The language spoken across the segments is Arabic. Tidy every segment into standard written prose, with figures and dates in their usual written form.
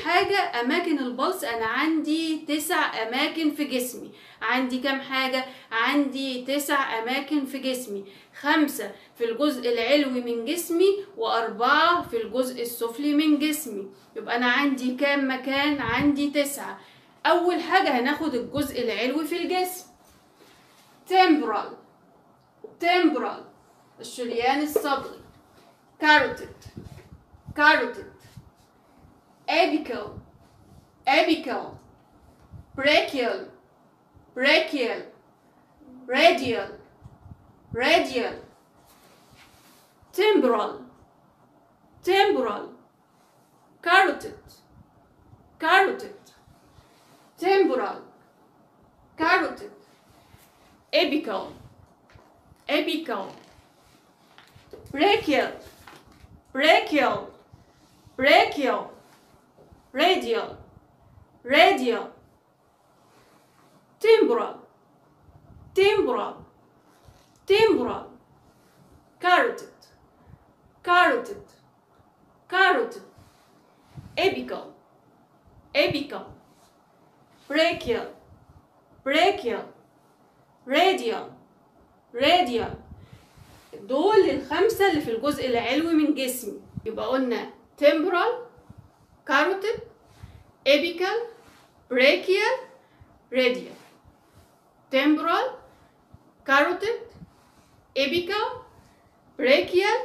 حاجة أماكن البلس، أنا عندي 9 أماكن في جسمي. عندي كام حاجة؟ عندي 9 أماكن في جسمي، 5 في الجزء العلوي من جسمي و4 في الجزء السفلي من جسمي. يبقى أنا عندي كام مكان؟ عندي 9. أول حاجة هناخد الجزء العلوي في الجسم. temporal الشريان الصدغي. carotid apical brachial radial temporal carotid temporal carotid apical brachial radial temporal carotid apical brachial radial. دول ال5 اللي في الجزء العلوي من جسمي. يبقى قلنا temporal carotid apical brachial radial. temporal carotid apical brachial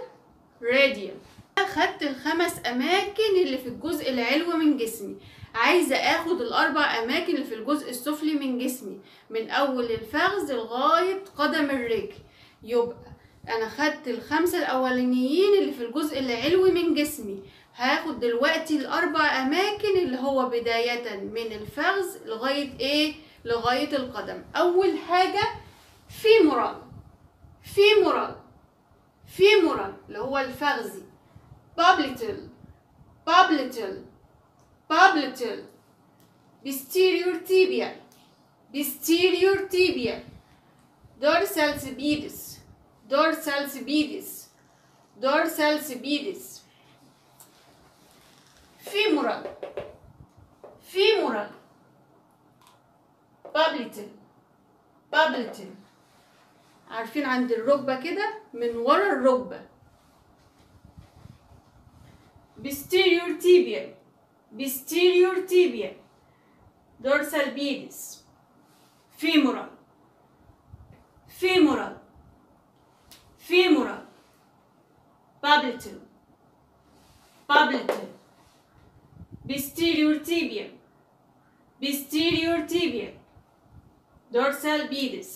radial. اخدت ال5 اماكن اللي في الجزء العلوي من جسمي. عايزه اخد ال4 اماكن اللي في الجزء السفلي من جسمي، من اول الفخذ لغايه قدم الرجل. يبقى انا خدت ال5 الاولانيين اللي في الجزء العلوي من جسمي. هاخد دلوقتي ال4 اماكن اللي هو بدايه من الفخذ لغايه ايه؟ لغايه القدم. اول حاجه femoral اللي هو الفخذي. popliteal posterior tibial dorsal pedis femoral popliteal عارفين عند الركبة كده من ورا الركبة. posterior tibial dorsal pedis femoral popliteal posterior tibial dorsal pedis